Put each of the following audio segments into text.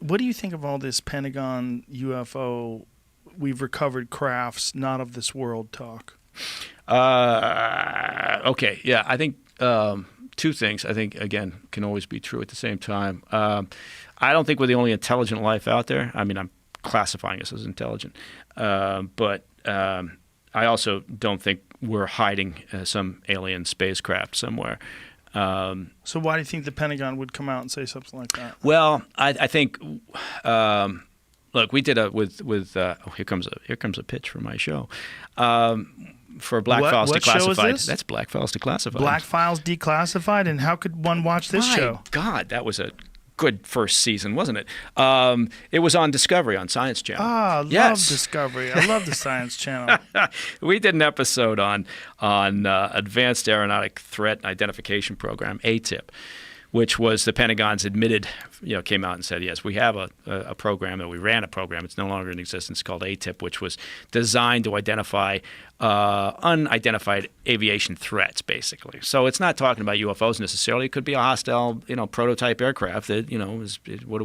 What do you think of all this Pentagon UFO, we've recovered crafts, not of this world talk? Okay, yeah, I think two things, I think, again, can always be true at the same time. I don't think we're the only intelligent life out there. I mean, I'm classifying us as intelligent. But I also don't think we're hiding some alien spacecraft somewhere. So why do you think the Pentagon would come out and say something like that? Well, I think, look, we did here comes a pitch for my show. For Black Files what show is Declassified. this? That's Black Files Declassified. Black Files Declassified? And how could one watch this show? My God, that was a good first season, wasn't it? It was on Discovery, on Science Channel. Ah, love Discovery. I love the Science Channel. We did an episode on Advanced Aeronautic Threat Identification Program, ATIP, which was the Pentagon's admitted, came out and said, yes, we have a program, that we ran a program. It's no longer in existence, called ATIP, which was designed to identify unidentified aviation threats, basically. So it's not talking about UFOs necessarily. It could be a hostile, prototype aircraft that,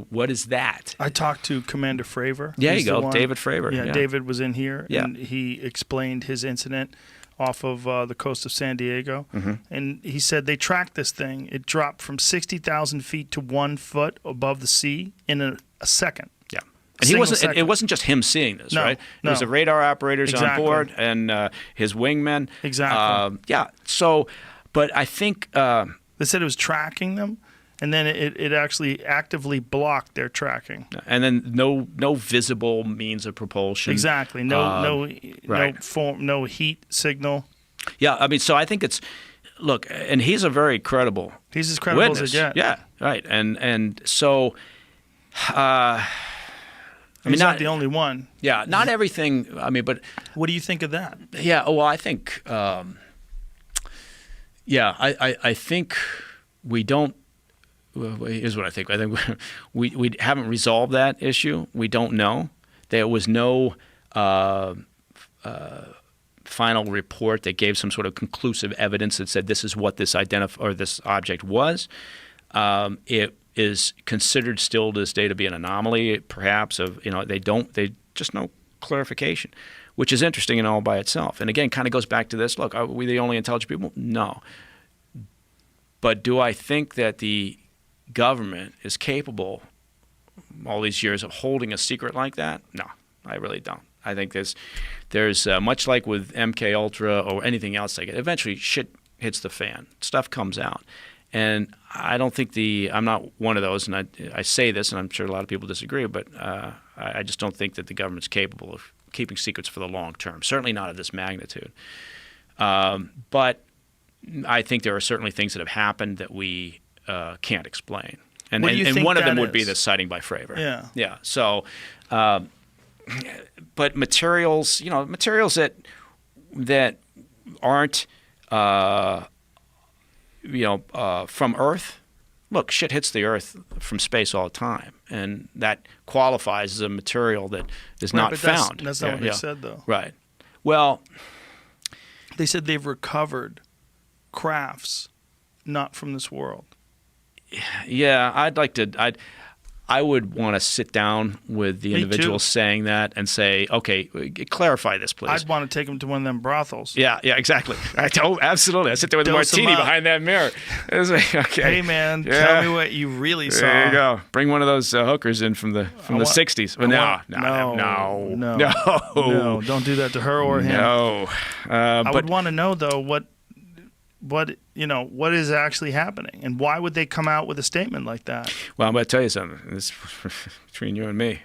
what is that? I talked to Commander Fravor. Yeah, you go, David Fravor. Yeah, David was in here, Yeah. and he explained his incident off of the coast of San Diego. Mm-hmm. And he said they tracked this thing. It dropped from 60,000 feet to 1 foot above the sea in a second. Yeah. And it wasn't just him seeing this, No, right? no. There was the radar operators on Exactly. board and his wingmen. Exactly. Yeah. So, but I think They said it was tracking them, and then it actually actively blocked their tracking. and then no visible means of propulsion. Exactly. Right. No heat signal. Yeah, I mean, so I think look, and he's a very credible He's as credible witness. as it gets. Yeah, right. And so, He's not the only one. Yeah, not everything. I mean, but What do you think of that? yeah. Well, I think, I think we don't. Well, here's what I think. I think we haven't resolved that issue. We don't know. There was no final report that gave some sort of conclusive evidence that said this is what this this object was. It is considered still to this day to be an anomaly, perhaps. They just no clarification, which is interesting in all by itself. And again, kind of goes back to this. Look, are we the only intelligent people? No. But do I think that the government is capable all these years of holding a secret like that? No, I really don't. I think there's much like with MK Ultra or anything else like it, eventually shit hits the fan. Stuff comes out. And I don't think I'm not one of those, and I say this, and I'm sure a lot of people disagree, but I just don't think that the government's capable of keeping secrets for the long term, certainly not of this magnitude. But I think there are certainly things that have happened that we can't explain. And one of them would be the sighting by Fravor. Yeah. Yeah. So, but materials that aren't, from Earth. Look, shit hits the Earth from space all the time, and that qualifies as a material that is not found. That's not what they said, though. Right. Well, they said they've recovered crafts not from this world. Yeah, I would want to sit down with the individual saying that and say, okay, clarify this, please. I'd want to take them to one of them brothels. Yeah, exactly. Absolutely. I sit there with a martini behind that mirror. Okay. Hey, man, tell me what you really saw. There you go. Bring one of those hookers in from the 60s. But no, don't do that to her or him. No. I would want to know, though, what is actually happening, and why would they come out with a statement like that? Well, I'm going to tell you something. This between you and me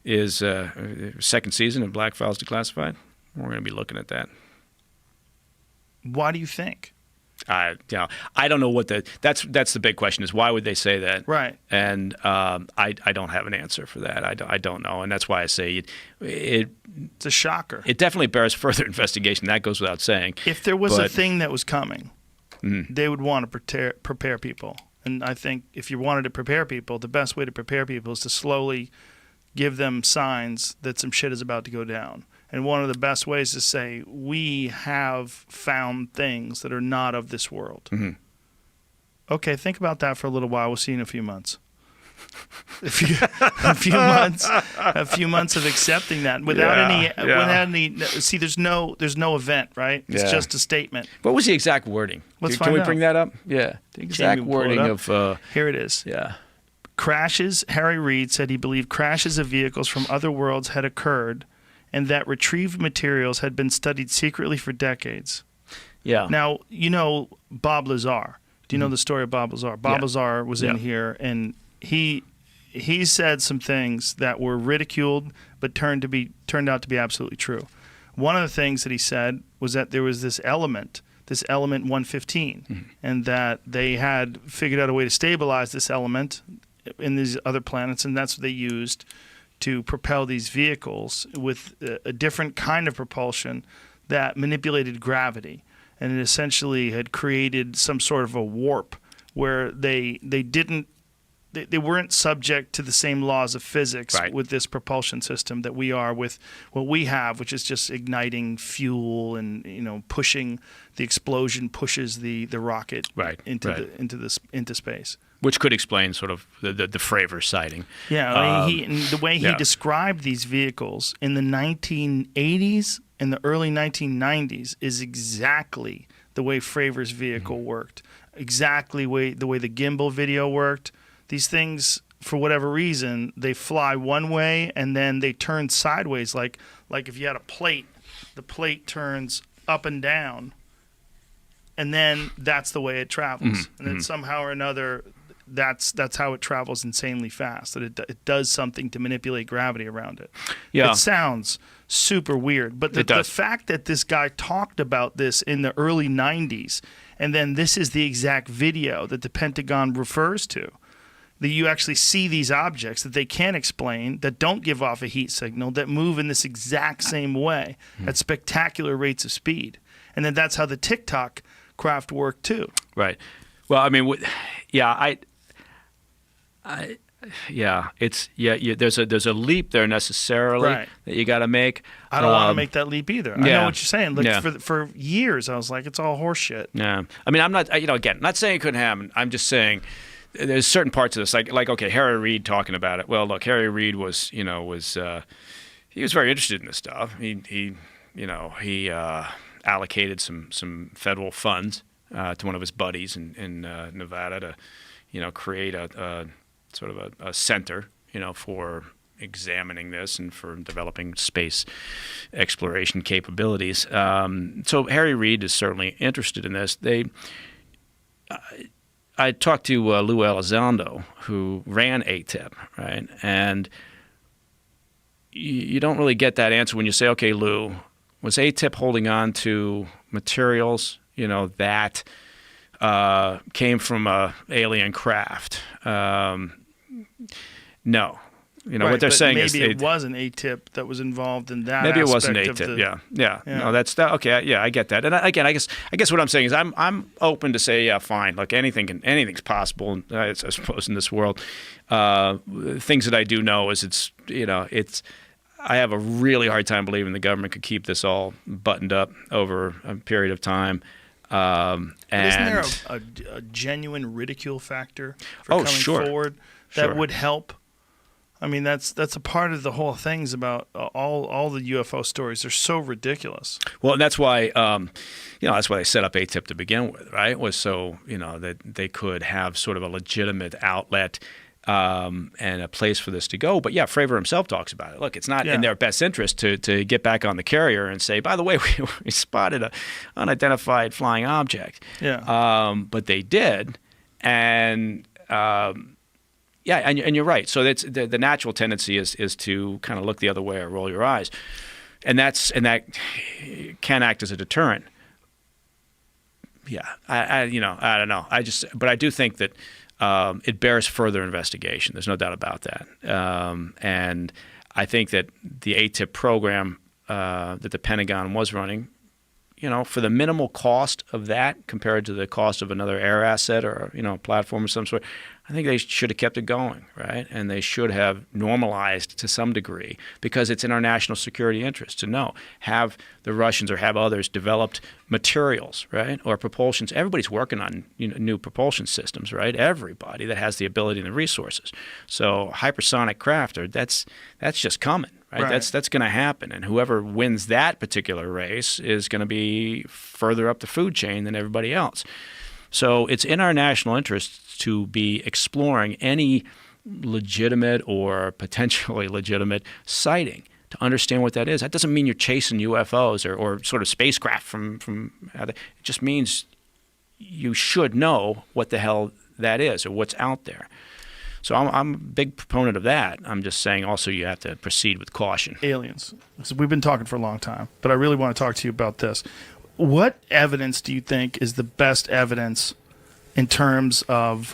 is second season of Black Files Declassified. We're going to be looking at that. Why do you think? I don't know what that's the big question is why would they say that? Right. And I don't have an answer for that. I don't know, and that's why I say it's a shocker. It definitely bears further investigation. That goes without saying. If there was a thing that was coming, they would want to prepare people. And I think if you wanted to prepare people, the best way to prepare people is to slowly give them signs that some shit is about to go down. And one of the best ways is to say, we have found things that are not of this world. Mm-hmm. Okay, think about that for a little while. We'll see you in a few months. a few months of accepting that without any. See, there's no event, right? It's just a statement. What was the exact wording? Can we bring that up? Yeah, the exact wording of. Here it is. Yeah. Crashes. Harry Reid said he believed crashes of vehicles from other worlds had occurred, and that retrieved materials had been studied secretly for decades. Yeah. Now you know Bob Lazar. Do you know the story of Bob Lazar? Bob Lazar was in here, and he said some things that were ridiculed, but turned out to be absolutely true. One of the things that he said was that there was this element 115, and that they had figured out a way to stabilize this element in these other planets, and that's what they used to propel these vehicles with a different kind of propulsion that manipulated gravity, and it essentially had created some sort of a warp where they weren't subject to the same laws of physics with this propulsion system that we are with what we have, which is just igniting fuel and pushing the explosion pushes the rocket into space. Which could explain sort of the Fravor sighting. Yeah, the way he described these vehicles in the 1980s and the early 1990s is exactly the way Fravor's vehicle worked. Exactly the way the gimbal video worked. These things, for whatever reason, they fly one way and then they turn sideways. Like if you had a plate, the plate turns up and down, and then that's the way it travels. And then somehow or another, that's how it travels insanely fast. That it does something to manipulate gravity around it. Yeah. It sounds super weird, but the fact that this guy talked about this in the early 90s, and then this is the exact video that the Pentagon refers to, that you actually see these objects that they can't explain, that don't give off a heat signal, that move in this exact same way at spectacular rates of speed. And then that's how the TikTok craft worked too. Right. Well, I mean, there's a leap there necessarily that you got to make. I don't want to make that leap either. I know what you're saying. For years, I was like, it's all horseshit. Yeah. I mean, I'm not, again, not saying it couldn't happen. I'm just saying there's certain parts of this, like okay, Harry Reid talking about it. Well, look, Harry Reid was he was very interested in this stuff. He allocated some federal funds to one of his buddies in Nevada to create a sort of a center for examining this and for developing space exploration capabilities. So Harry Reid is certainly interested in this. I talked to Lou Elizondo, who ran ATIP, right? And you don't really get that answer when you say, okay, Lou, was ATIP holding on to materials, that came from a alien craft? No. What they're saying is maybe it was an ATIP that was involved in that. Maybe it was an ATIP. Yeah. No, that's that. Okay. Yeah, I get that. And again, I guess what I'm saying is I'm open to say, yeah, fine. Look, anything's possible. I suppose in this world, things that I do know is I have a really hard time believing the government could keep this all buttoned up over a period of time. And isn't there a genuine ridicule factor for coming forward that would help? I mean, that's a part of the whole things about all the UFO stories. They're so ridiculous. Well, and that's why that's why they set up ATIP to begin with, right? Was so that they could have sort of a legitimate outlet and a place for this to go. But yeah, Fravor himself talks about it. Look, it's not in their best interest to get back on the carrier and say, by the way, we spotted an unidentified flying object. Yeah. But they did, and. Yeah, and you're right. So that's the natural tendency is to kind of look the other way or roll your eyes, and that can act as a deterrent. Yeah, I don't know. But I do think that it bears further investigation. There's no doubt about that. And I think that the ATIP program that the Pentagon was running, for the minimal cost of that compared to the cost of another air asset or platform of some sort, I think they should have kept it going, right? And they should have normalized to some degree, because it's in our national security interest to know. Have the Russians or have others developed materials, right, or propulsions? Everybody's working on new propulsion systems, right? Everybody that has the ability and the resources. So hypersonic craft, that's just coming, right? That's going to happen, and whoever wins that particular race is going to be further up the food chain than everybody else. So it's in our national interest to be exploring any legitimate or potentially legitimate sighting, to understand what that is. That doesn't mean you're chasing UFOs or sort of spacecraft from it just means you should know what the hell that is or what's out there. So I'm a big proponent of that. I'm just saying also you have to proceed with caution. Aliens. So we've been talking for a long time, but I really want to talk to you about this. What evidence do you think is the best evidence in terms of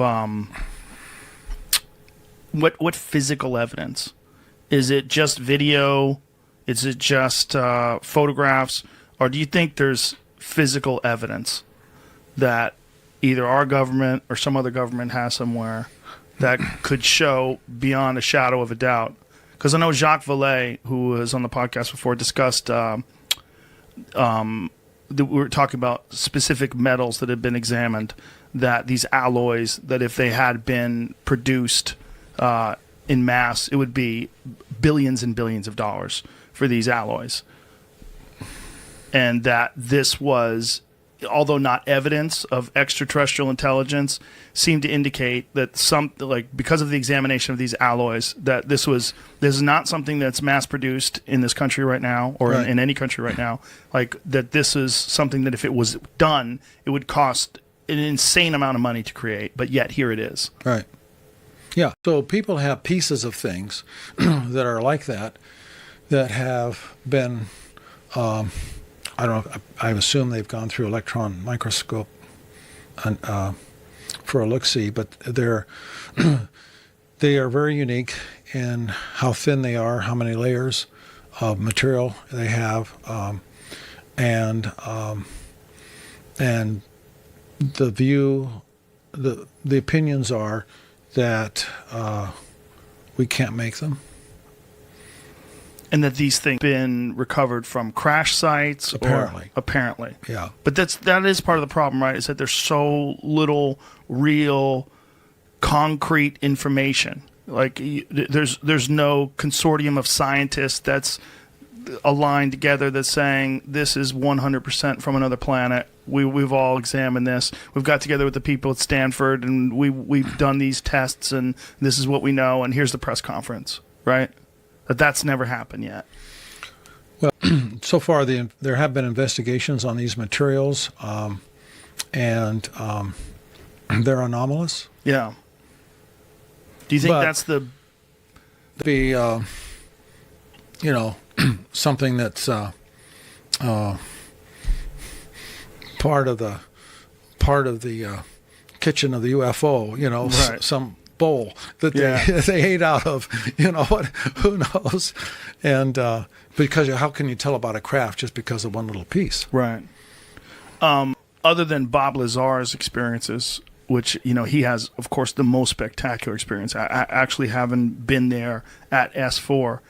what physical evidence? Is it just video? Is it just photographs? Or do you think there's physical evidence that either our government or some other government has somewhere that could show beyond a shadow of a doubt? Because I know Jacques Vallée, who was on the podcast before, discussed we were talking about specific metals that had been examined, that these alloys, that if they had been produced in mass, it would be billions and billions of dollars for these alloys. And that this was, although not evidence of extraterrestrial intelligence, seemed to indicate that because of the examination of these alloys, that this is not something that's mass produced in this country right now, or in any country right now. Like, that this is something that if it was done, it would cost an insane amount of money to create, but yet here it is. Right. Yeah. So people have pieces of things that are like that have been, I don't know, I assume they've gone through electron microscope and, for a look-see, but they are very unique in how thin they are, how many layers of material they have, and the opinions are that we can't make them. And that these things have been recovered from crash sites? Apparently. Yeah. But that is part of the problem, right? Is that there's so little real concrete information. Like, there's no consortium of scientists that's aligned together that's saying this is 100% from another planet. We've all examined this. We've got together with the people at Stanford, and we've done these tests, and this is what we know, and here's the press conference, right? That's never happened yet. Well, so far there have been investigations on these materials, and they're anomalous. Yeah. Do you think that's something that's part of the kitchen of the UFO? Right. Some bowl that they ate out of, who knows? And because how can you tell about a craft just because of one little piece? Right. Other than Bob Lazar's experiences, which, he has, of course, the most spectacular experience. I actually haven't been there at S4.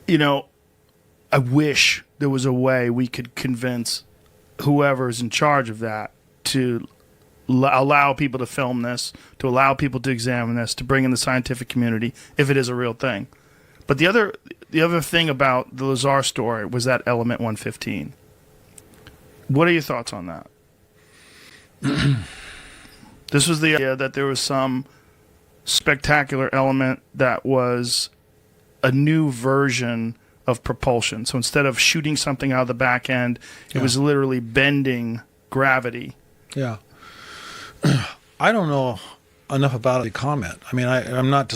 I wish there was a way we could convince whoever's in charge of that to allow people to film this, to allow people to examine this, to bring in the scientific community if it is a real thing. But the other thing about the Lazar story was that element 115. What are your thoughts on that? This was the idea that there was some spectacular element that was a new version of propulsion. So instead of shooting something out of the back end, it was literally bending gravity. Yeah. I don't know enough about it to comment. I mean, I'm not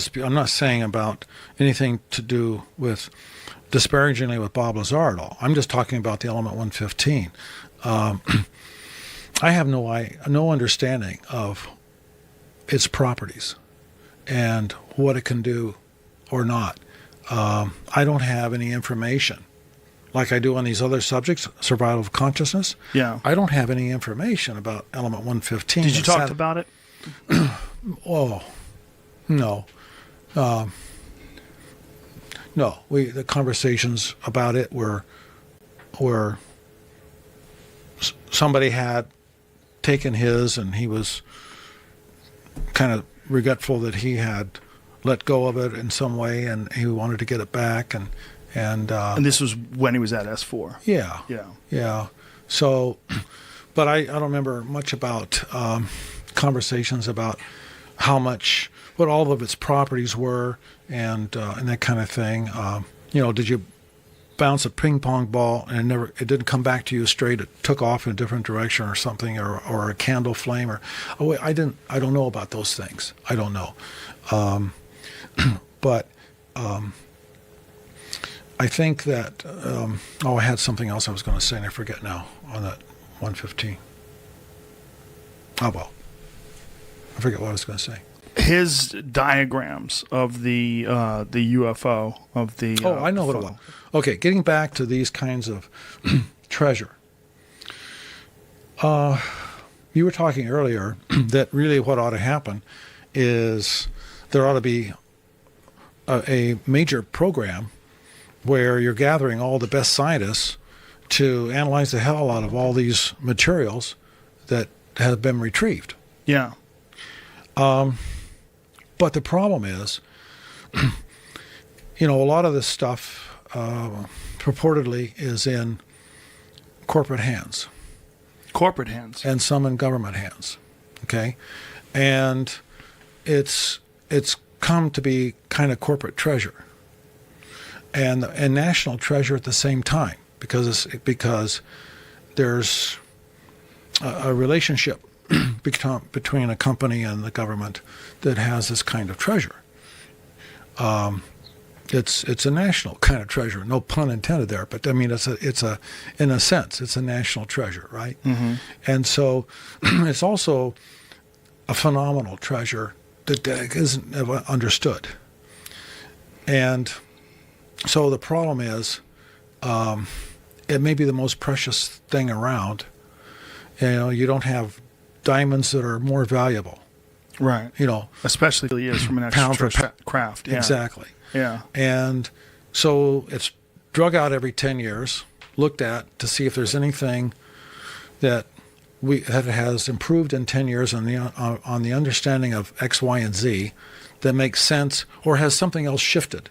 saying about anything to do with disparagingly with Bob Lazar at all. I'm just talking about the element 115. I have no understanding of its properties and what it can do or not. I don't have any information like I do on these other subjects, survival of consciousness. Yeah. I don't have any information about element 115. Did you talk about it? Oh, no. No, the conversations about it were somebody had taken his, and he was kind of regretful that he had let go of it in some way, and he wanted to get it back, and this was when he was at S4. Yeah. So, but I don't remember much about conversations about what all of its properties were, and that kind of thing. Did you bounce a ping pong ball and it didn't come back to you straight? It took off in a different direction or something, or a candle flame, I don't know about those things. I don't know. But I think that I had something else I was going to say and I forget now on that 115. Oh well, I forget what I was going to say. His diagrams of the UFO of the I know what it was. Okay, getting back to these kinds of treasure. You were talking earlier that really what ought to happen is there ought to be a major program where you're gathering all the best scientists to analyze the hell out of all these materials that have been retrieved. Yeah. But the problem is, a lot of this stuff purportedly is in corporate hands. Corporate hands. And some in government hands. Okay? And it's come to be kind of corporate treasure and national treasure at the same time, because there's a relationship between a company and the government that has this kind of treasure. It's a national kind of treasure, no pun intended there, but I mean it's a in a sense it's a national treasure, right? Mm-hmm. And so it's also a phenomenal treasure that isn't understood. And so the problem is, it may be the most precious thing around. You don't have diamonds that are more valuable. Right. Especially is from an extra craft. Yeah. Exactly. Yeah. And so it's drug out every 10 years, looked at to see if there's anything that has improved in 10 years on the understanding of X, Y, and Z that makes sense, or has something else shifted?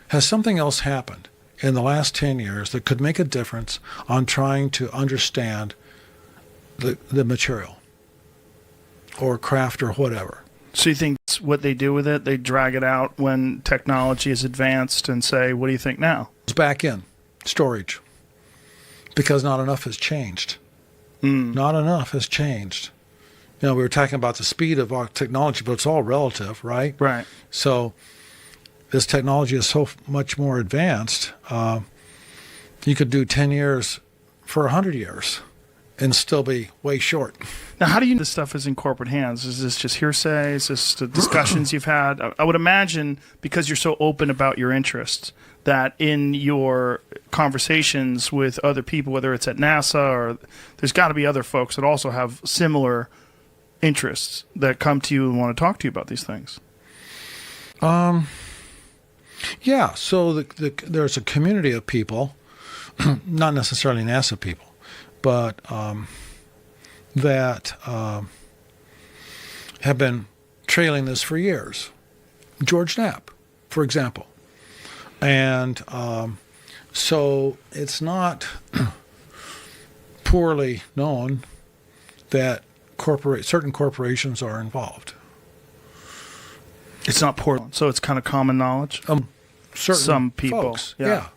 Has something else happened in the last 10 years that could make a difference on trying to understand the material or craft or whatever? So you think that's what they do with it? They drag it out when technology is advanced and say, what do you think now? It's back in storage because not enough has changed. Not enough has changed. We were talking about the speed of our technology, but it's all relative, right? Right. So this technology is so much more advanced. You could do 10 years for 100 years and still be way short. Now, how do you know this stuff is in corporate hands? Is this just hearsay? Is this the discussions you've had? I would imagine, because you're so open about your interests, that in your conversations with other people, whether it's at NASA or there's got to be other folks that also have similar interests that come to you and want to talk to you about these things. Yeah, so there's a community of people, not necessarily NASA people, but that have been trailing this for years. George Knapp, for example. And so it's not poorly known that certain corporations are involved. It's not poor, so it's kind of common knowledge. Some people, folks, yeah.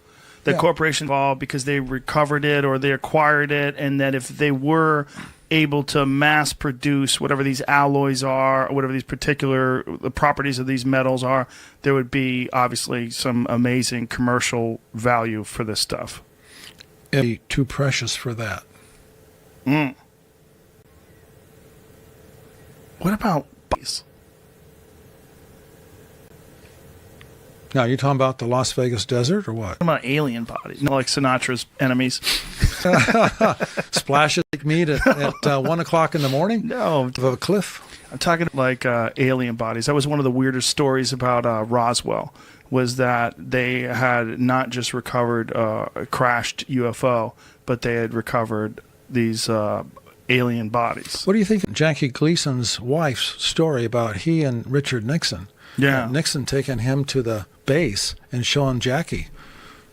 The corporation involved because they recovered it or they acquired it, and that if they were able to mass produce whatever these alloys are, or whatever these particular the properties of these metals are, there would be obviously some amazing commercial value for this stuff. It'd be too precious for that. What about bodies? Now, you talking about the Las Vegas desert or what? What about alien bodies? Like Sinatra's enemies. Splashes like meat at 1 o'clock in the morning? No, Of a cliff? I'm talking like alien bodies. That was one of the weirdest stories about Roswell, was that they had not just recovered a crashed UFO, but they had recovered these alien bodies. What do you think of Jackie Gleason's wife's story about he and Richard Nixon? Yeah. Nixon taking him to the base and showing Jackie.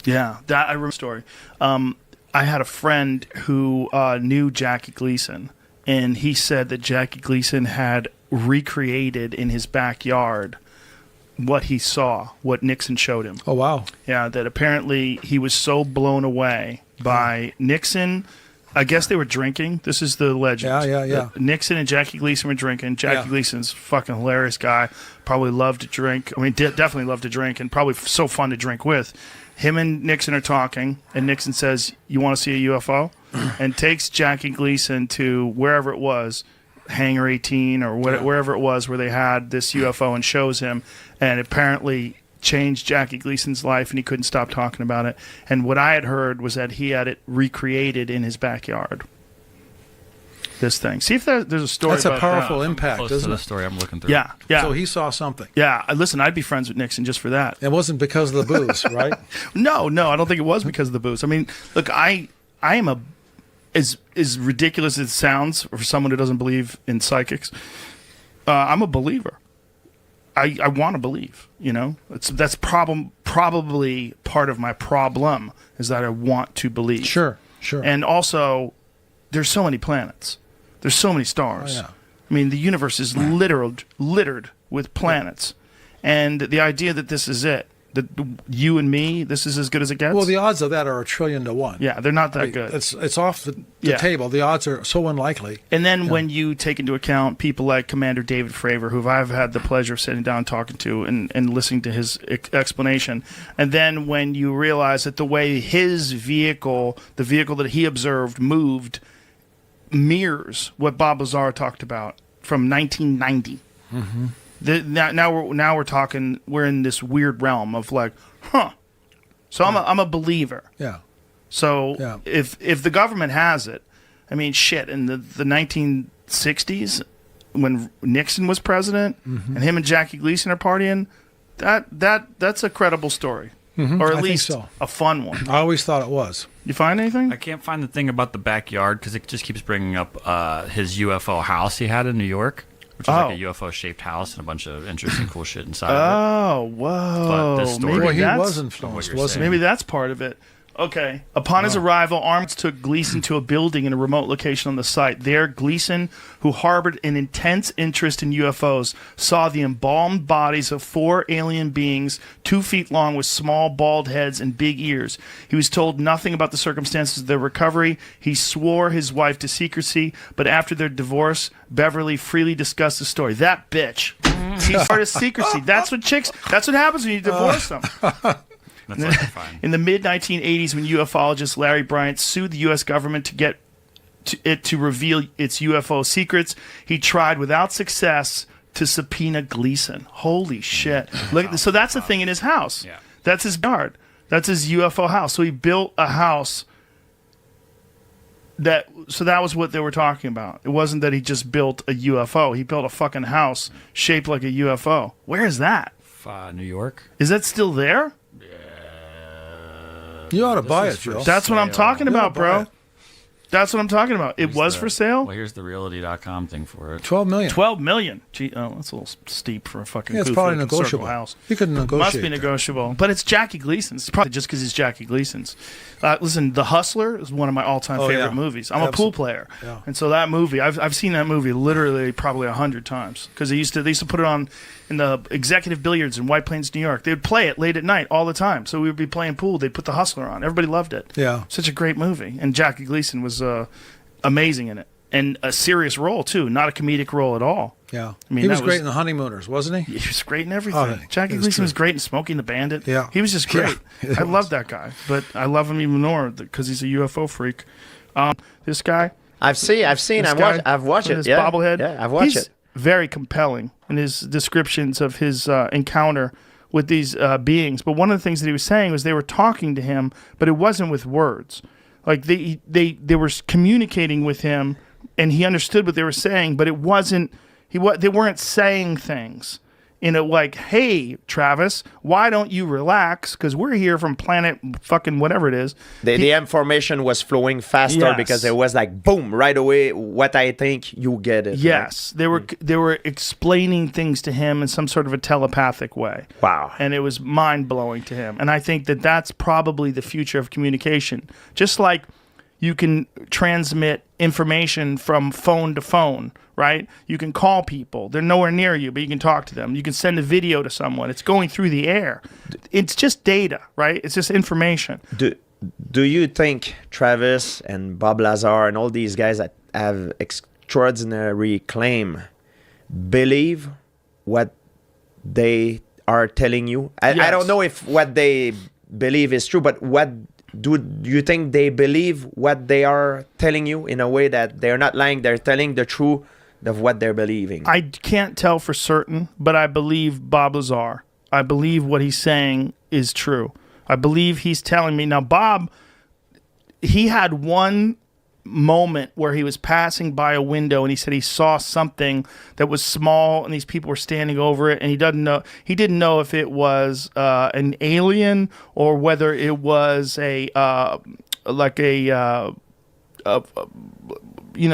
Yeah, that I remember the story. I had a friend who knew Jackie Gleason, and he said that Jackie Gleason had recreated in his backyard what he saw, what Nixon showed him. Oh, wow. Yeah, that apparently he was so blown away by Nixon. I guess they were drinking. This is the legend. Yeah. That Nixon and Jackie Gleason were drinking. Jackie Gleason's a fucking hilarious guy. Probably loved to drink. I mean, definitely loved to drink, and probably so fun to drink with. Him and Nixon are talking, and Nixon says, "You want to see a UFO?" and takes Jackie Gleason to wherever it was, Hangar 18 or wherever it was where they had this UFO, and shows him, and apparently changed Jackie Gleason's life, and he couldn't stop talking about it. And what I had heard was that he had it recreated in his backyard. This thing. See if there's a story That's a about powerful that. impact, Close to isn't the it? story I'm looking through. Yeah, yeah. So he saw something. Yeah, listen, I'd be friends with Nixon just for that. It wasn't because of the booze, right? No, I don't think it was because of the booze. I mean, look, I am as ridiculous as it sounds for someone who doesn't believe in psychics. I'm a believer. I want to believe. You know, that's probably part of my problem is that I want to believe. Sure. And also, there's so many planets. There's so many stars. Oh, yeah. I mean, the universe is littered with planets. And the idea that this is it, that you and me, this is as good as it gets. Well, the odds of that are 1,000,000,000 to 1. Yeah, they're not that good. It's off the Yeah. table. The odds are so unlikely. And then when you take into account people like Commander David Fravor, who I've had the pleasure of sitting down and talking to and listening to his explanation, and then when you realize that the way his vehicle, the vehicle that he observed, moved, mirrors what Bob Lazar talked about from 1990. Mm-hmm. Now we're talking. We're in this weird realm of like, huh. So I'm a believer. Yeah. So if the government has it, I mean, shit. In the 1960s, when Nixon was president, and him and Jackie Gleason are partying, that's a credible story, or at I think least so. a fun one. I always thought it was. You find anything? I can't find the thing about the backyard because it just keeps bringing up his UFO house he had in New York, which is like a UFO-shaped house and a bunch of interesting, cool shit inside of it. Oh, whoa. But this story- Maybe Well, he that's, was influenced, you're wasn't saying. maybe that's part of it. Okay. Upon his arrival, arms took Gleason to a building in a remote location on the site. There, Gleason, who harbored an intense interest in UFOs, saw the embalmed bodies of 4 alien beings 2 feet long with small bald heads and big ears. He was told nothing about the circumstances of their recovery. He swore his wife to secrecy, but after their divorce, Beverly freely discussed the story. That bitch. He started secrecy. That's what happens when you divorce them. That's like fine. In the mid-1980s, when ufologist Larry Bryant sued the U.S. government to get it to reveal its UFO secrets, he tried without success to subpoena Gleason. Holy shit. Look at this. So that's the thing in his house. Yeah. That's his yard. That's his UFO house. So he built a house that was what they were talking about. It wasn't that he just built a UFO. He built a fucking house shaped like a UFO. Where is that? New York. Is that still there? You ought to buy is it, for Joe. That's what I'm talking Yeah, about, buy bro. it. That's what I'm talking about. It was for sale. Well, here's the realty.com thing for it. 12 million. 12 million. Gee, that's a little steep for a fucking Yeah, it's goofy probably looking circle negotiable. house. You could negotiate. Must be that. negotiable. But it's Jackie Gleason's. It's probably just because it's Jackie Gleason's. Listen, The Hustler is one of my all-time Oh, favorite yeah. movies. I'm a pool player. Yeah. And so that movie, I've seen that movie literally probably 100 times. Because they used to put it on in the executive billiards in White Plains, New York. They would play it late at night all the time. So we would be playing pool. They'd put The Hustler on. Everybody loved it. Yeah. Such a great movie. And Jackie Gleason was amazing in it. And a serious role, too. Not a comedic role at all. Yeah. I mean, he was that great was- in The Honeymooners, wasn't he? He was great in everything. Oh, Jackie it was Gleason was good. great in Smoking the Bandit. Yeah. He was just great. Yeah, I love that guy. But I love him even more because he's a UFO freak. This guy. I've seen. this I've guy watched with it. His Yeah. bobblehead. Yeah, I've watched He's it. very compelling in his descriptions of his encounter with these beings. But one of the things that he was saying was they were talking to him, but it wasn't with words. Like they were communicating with him, and he understood what they were saying, but it wasn't. They weren't saying things in a like, "Hey, Travis, why don't you relax? Because we're here from planet fucking whatever it is." The information was flowing faster Yes. because it was like boom right away. What I think, you get it. Yes, they were explaining things to him in some sort of a telepathic way. Wow. And it was mind blowing to him. And I think that that's probably the future of communication. Just like you can transmit information from phone to phone, right? You can call people. They're nowhere near you, but you can talk to them. You can send a video to someone. It's going through the air. It's just data, right? It's just information. Do you think Travis and Bob Lazar and all these guys that have extraordinary claim believe what they are telling you? I Yes. don't know if what they believe is true, but what do you think they believe what they are telling you in a way that they're not lying, they're telling the truth of what they're believing? I can't tell for certain, but I believe Bob Lazar. I believe what he's saying is true. I believe he's telling me. Now, Bob, he had one moment where he was passing by a window and he said he saw something that was small and these people were standing over it, and he didn't know if it was an alien or whether it was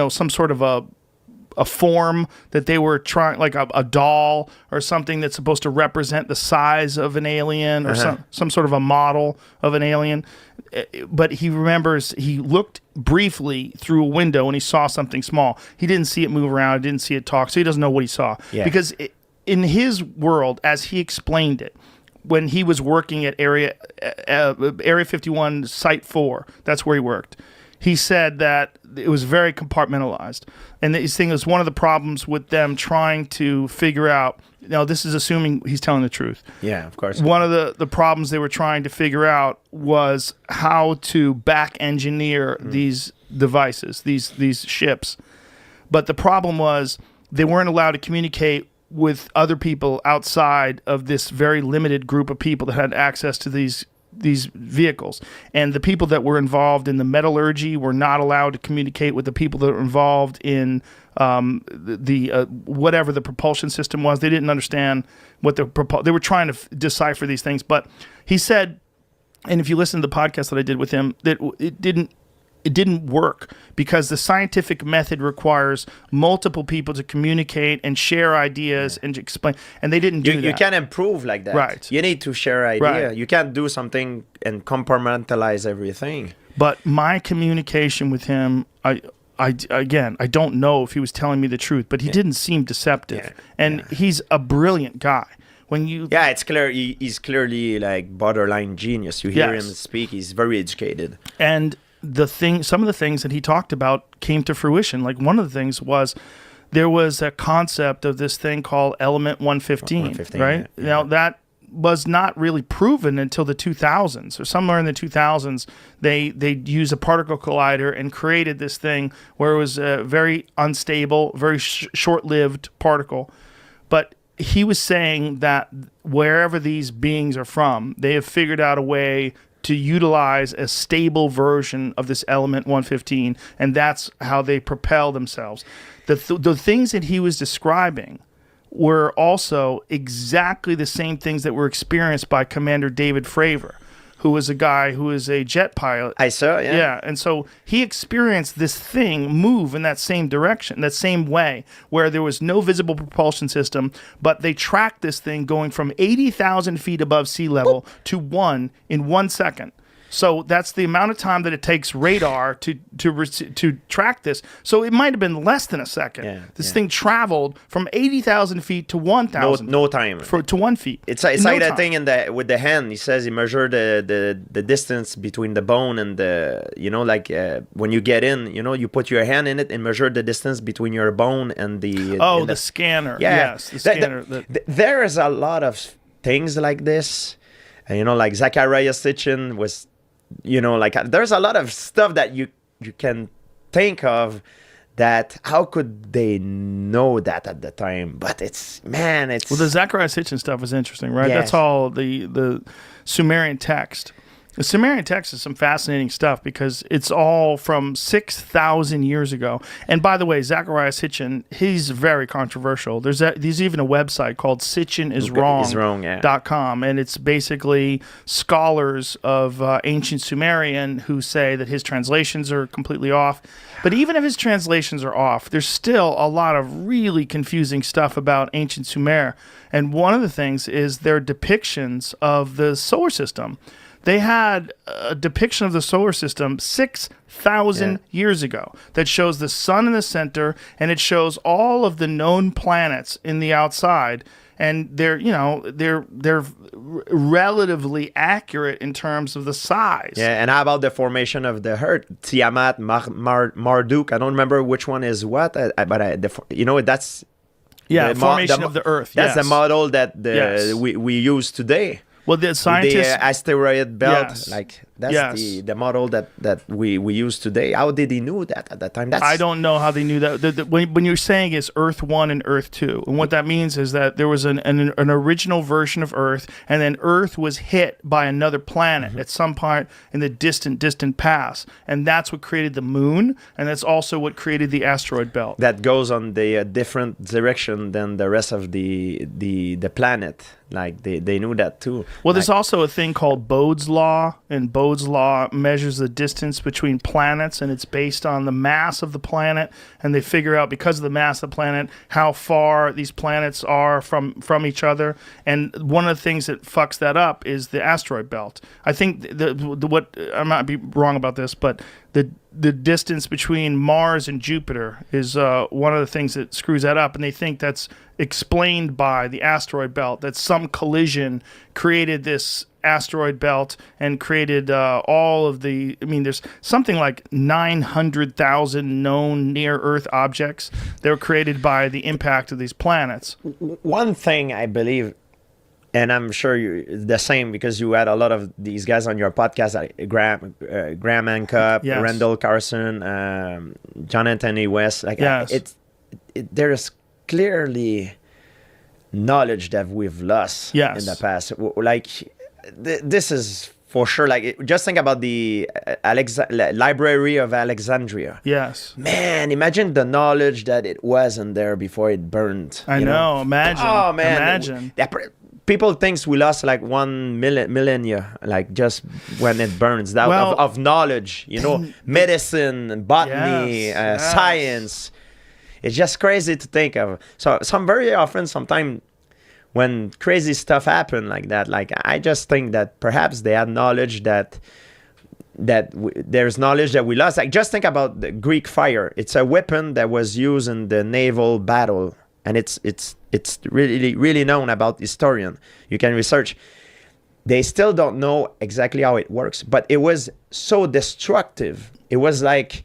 some sort of a form that they were trying, like a doll or something that's supposed to represent the size of an alien or some sort of a model of an alien. But he remembers he looked briefly through a window and he saw something small. He didn't see it move around. Didn't see it talk. So he doesn't know what he saw. Yeah. Because in his world, as he explained it, when he was working at Area 51, Site 4, that's where he worked. He said that it was very compartmentalized. And his thing is one of the problems with them trying to figure out, now this is assuming he's telling the truth. Yeah, of course. One of the problems they were trying to figure out was how to back engineer these devices, these ships. But the problem was they weren't allowed to communicate with other people outside of this very limited group of people that had access to these vehicles. And the people that were involved in the metallurgy were not allowed to communicate with the people that were involved in whatever the propulsion system was. They didn't understand what they were trying to decipher these things. But he said, and if you listen to the podcast that I did with him, that it didn't work because the scientific method requires multiple people to communicate and share ideas and explain, and they didn't do that. You can't improve like that. Right. You need to share idea. Right. You can't do something and compartmentalize everything. But my communication with him, I don't know if he was telling me the truth, but he didn't seem deceptive. Yeah. And he's a brilliant guy. It's clear he's clearly like borderline genius. You hear him speak, he's very educated. And some of the things that he talked about came to fruition. Like one of the things was there was a concept of this thing called element 115, right? Yeah. Now that was not really proven until the 2000s or somewhere in the 2000s. They used a particle collider and created this thing where it was a very unstable, very short-lived particle. But he was saying that wherever these beings are from, they have figured out a way to utilize a stable version of this element 115, and that's how they propel themselves. The things that he was describing were also exactly the same things that were experienced by Commander David Fravor, who was a guy who is a jet pilot. I saw, yeah. Yeah, and so he experienced this thing move in that same direction, that same way, where there was no visible propulsion system, but they tracked this thing going from 80,000 feet above sea level to 1 in 1 second. So that's the amount of time that it takes radar to track this. So it might have been less than a second. Yeah, this thing traveled from 80,000 feet to 1,000. No time. To 1 feet. It's like that thing with the hand. He says he measured the distance between the bone and when you get in, you put your hand in it and measure the distance between your bone and the... the scanner. Yeah. Yes, the scanner. There is a lot of things like this. And, like Zachariah Sitchin was... there's a lot of stuff that you can think of that how could they know that at the time? But it's well, the Zachariah Sitchin stuff is interesting, right? Yes. That's all the Sumerian text. The Sumerian text is some fascinating stuff because it's all from 6,000 years ago. And by the way, Zecharia Sitchin, he's very controversial. There's even a website called SitchinIsWrong.com, and it's basically scholars of ancient Sumerian who say that his translations are completely off. But even if his translations are off, there's still a lot of really confusing stuff about ancient Sumer. And one of the things is their depictions of the solar system. They had a depiction of the solar system 6,000 years ago that shows the sun in the center, and it shows all of the known planets in the outside. And they're relatively accurate in terms of the size. Yeah, and how about the formation of the Earth? Tiamat, Marduk. I don't remember which one is what, but that's formation of the Earth. That's the model that Yes. we use today. Well, the scientists, the asteroid belt, Yes. that's Yes. the model that we use today. How did he know that at that time? I don't know how they knew that. When you're saying it's Earth 1 and Earth 2, and what that means is that there was an original version of Earth, and then Earth was hit by another planet at some point in the distant past, and that's what created the moon, and that's also what created the asteroid belt. That goes on the different direction than the rest of the planet. Like they knew that too. Well, there's also a thing called Bode's Law, and Bode's Law measures the distance between planets, and it's based on the mass of the planet, and they figure out, because of the mass of the planet, how far these planets are from each other. And one of the things that fucks that up is the asteroid belt. I think what I might be wrong about this, but the distance between Mars and Jupiter is one of the things that screws that up, and they think that's explained by the asteroid belt, that some collision created this asteroid belt and created all of the, there's something like 900,000 known near-Earth objects that were created by the impact of these planets. One thing I believe, and I'm sure you're the same because you had a lot of these guys on your podcast, like Graham Hancock, Yes. Randall Carson, John Anthony West. Like Yes. there's clearly knowledge that we've lost Yes. in the past. Like this is for sure. Like just think about the Library of Alexandria. Yes. Man, imagine the knowledge that it was in there before it burned. I know. Imagine. Oh man, Imagine. People thinks we lost like 1 millennia, like just when it burns. That Well, of knowledge, medicine, botany, Yes. science. It's just crazy to think of. So very often, sometimes when crazy stuff happen like that, like I just think that perhaps they had knowledge that there's knowledge that we lost. Like just think about the Greek fire. It's a weapon that was used in the naval battle, and it's really known about historian. You can research. They still don't know exactly how it works, but it was so destructive. It was like,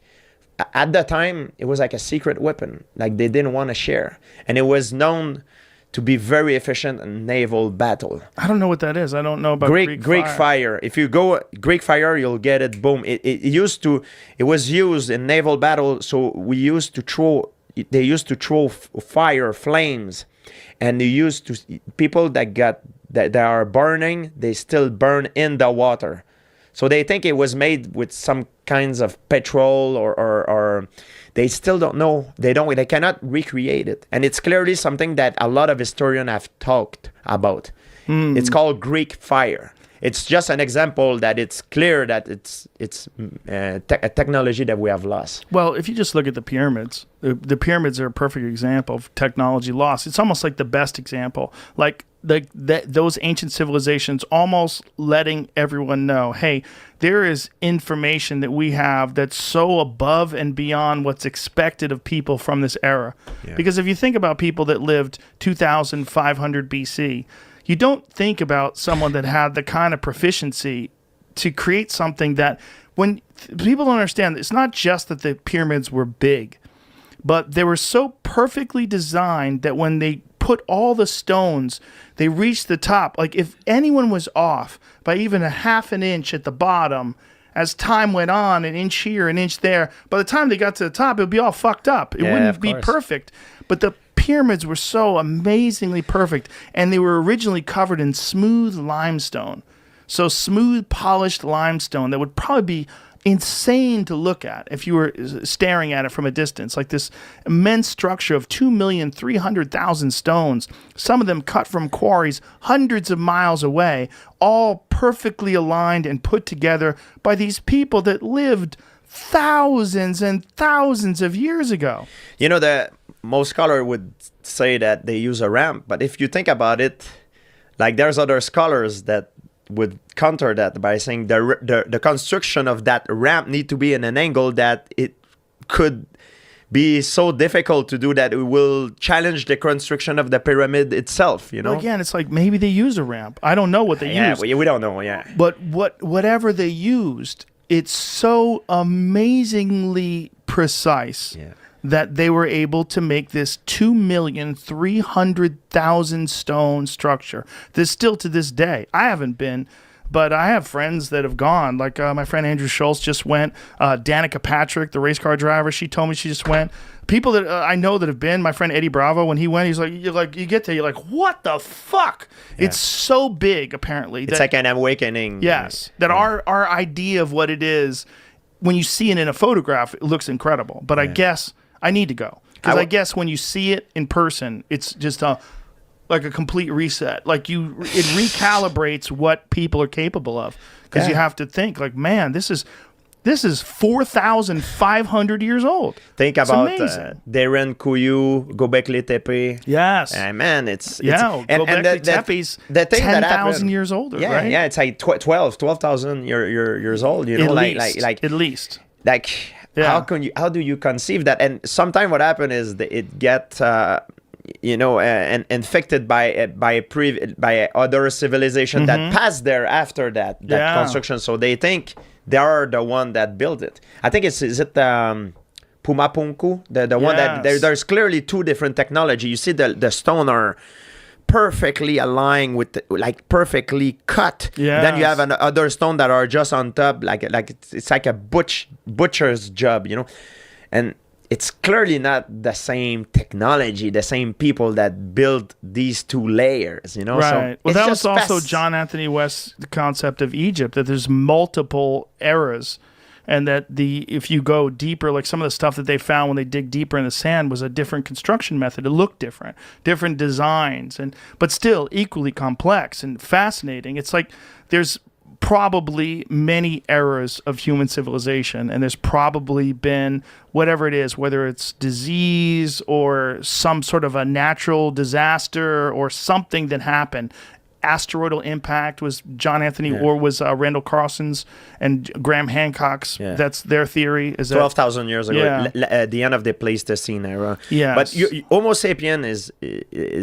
at the time, it was like a secret weapon. Like they didn't want to share, and it was known to be very efficient in naval battle. I don't know what that is. I don't know about Greek fire. If you go Greek fire, you'll get it. Boom. It was used in naval battle. So they used to throw fire, flames, and people that are burning, they still burn in the water. So they think it was made with some kinds of petrol or they still don't know. They cannot recreate it. And it's clearly something that a lot of historians have talked about. It's called Greek fire. It's just an example that it's clear that it's a technology that we have lost. Well, if you just look at the pyramids, the pyramids are a perfect example of technology lost. It's almost like the best example. Like those ancient civilizations almost letting everyone know, hey, there is information that we have that's so above and beyond what's expected of people from this era. Yeah. Because if you think about people that lived 2,500 BC, you don't think about someone that had the kind of proficiency to create something that, when people don't understand, it's not just that the pyramids were big, but they were so perfectly designed that when they put all the stones, they reached the top. Like if anyone was off by even a half an inch at the bottom, as time went on, an inch here, an inch there, by the time they got to the top, it would be all fucked up. It wouldn't be perfect. But the pyramids were so amazingly perfect, and they were originally covered in smooth limestone. So smooth, polished limestone that would probably be insane to look at if you were staring at it from a distance, like this immense structure of 2,300,000 stones, some of them cut from quarries hundreds of miles away, all perfectly aligned and put together by these people that lived thousands and thousands of years ago. You know, most scholars would say that they use a ramp, but if you think about it, like there's other scholars that would counter that by saying the construction of that ramp need to be in an angle that it could be so difficult to do that it will challenge the construction of the pyramid itself, you know? Well, again, it's like maybe they use a ramp. I don't know what they used. Yeah, we don't know, yeah. But whatever they used, it's so amazingly precise that they were able to make this 2,300,000 stone structure. This still to this day. I haven't been, but I have friends that have gone. Like my friend Andrew Schultz just went. Danica Patrick, the race car driver, she told me she just went. People that I know that have been. My friend Eddie Bravo, when he went, he's like, you get there, you're like, what the fuck? Yeah. It's so big, apparently. It's like an awakening. Yes, that our idea of what it is, when you see it in a photograph, it looks incredible. But I guess I need to go, because I guess when you see it in person, it's just like a complete reset. Like it recalibrates what people are capable of, because you have to think like, man, this is 4,500 years old. Think about Darren Kuyu, Gobekli Tepe. Yes. Man, it's Gobekli Tepe's 10,000 years older, right? Yeah, it's like 12,000 years old, you know, like at least. Like how do you conceive that? And sometimes what happens is that it get infected by other civilization that passed there after that construction. So they think they are the one that built it. I think is it Pumapunku, the one that there's clearly two different technology. You see the stone are perfectly aligned with perfectly cut. Then you have other stone that are just on top, like it's like a butcher's job, you know, and it's clearly not the same technology, the same people that built these two layers, you know. Right. So well, that was also John Anthony West's concept of Egypt, that there's multiple eras, and that if you go deeper, like some of the stuff that they found when they dig deeper in the sand was a different construction method. It looked different designs, but still equally complex and fascinating. It's like there's probably many eras of human civilization, and there's probably been whatever it is, whether it's disease or some sort of a natural disaster or something that happened. Asteroidal impact was John Anthony or was Randall Carlson's and Graham Hancock's. That's their theory. Is 12,000 years ago, at the end of the Pleistocene era. But Homo sapien is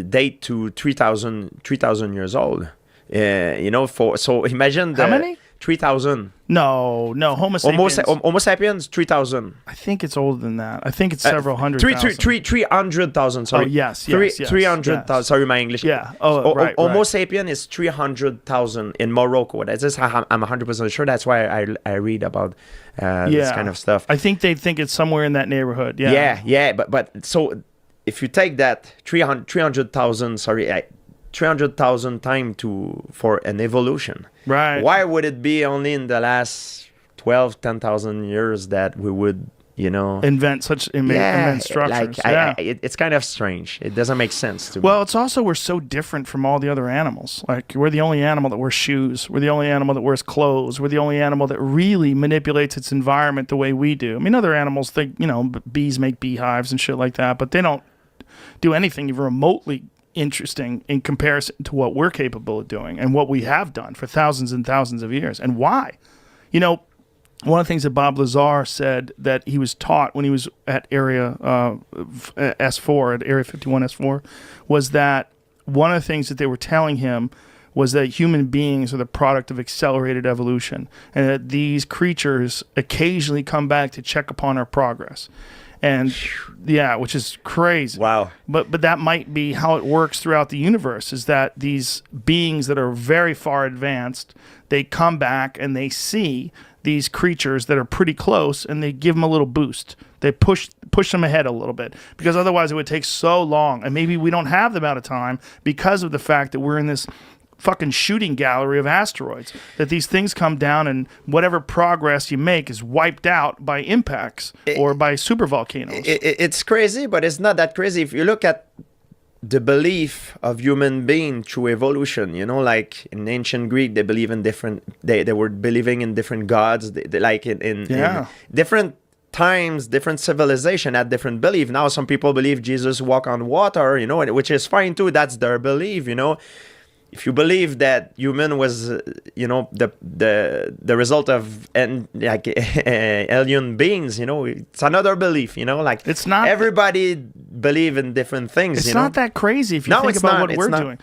date to 3,000 years old. So imagine how many? 3,000. No, Homo sapiens. Homo sapiens 3,000. I think it's older than that. I think it's several hundred. 300,000. Sorry. Oh yes. 300,000. Sorry, my English. Yeah. Oh, right. Homo sapien is 300,000 in Morocco. I'm 100% sure. That's why I read about this kind of stuff. I think they think it's somewhere in that neighborhood. Yeah. But so if you take that 300,000. 300,000 time for an evolution. Right. Why would it be only in the last 10,000 years that we would, invent such immense structures? It's kind of strange. It doesn't make sense to me. Well, it's also we're so different from all the other animals. Like we're the only animal that wears shoes. We're the only animal that wears clothes. We're the only animal that really manipulates its environment the way we do. I mean, other animals think, bees make beehives and shit like that, but they don't do anything even remotely interesting in comparison to what we're capable of doing and what we have done for thousands and thousands of years. And why? One of the things that Bob Lazar said that he was taught when he was at Area S4, at Area 51 S4, was that one of the things that they were telling him was that human beings are the product of accelerated evolution, and that these creatures occasionally come back to check upon our progress. And which is crazy. Wow. But that might be how it works throughout the universe, is that these beings that are very far advanced, they come back and they see these creatures that are pretty close, and they give them a little boost. They push them ahead a little bit, because otherwise it would take so long. And maybe we don't have the amount of time because of the fact that we're in this fucking shooting gallery of asteroids. That these things come down and whatever progress you make is wiped out by impacts or by supervolcanoes. It's crazy, but it's not that crazy. If you look at the belief of human being through evolution, like in ancient Greek, they believe in they were believing in different gods, like in different times, different civilization had different belief. Now some people believe Jesus walked on water, which is fine too. That's their belief, If you believe that human was, the result of alien beings, it's another belief, Like it's not everybody believe in different things. It's not that crazy if you think about what we're doing.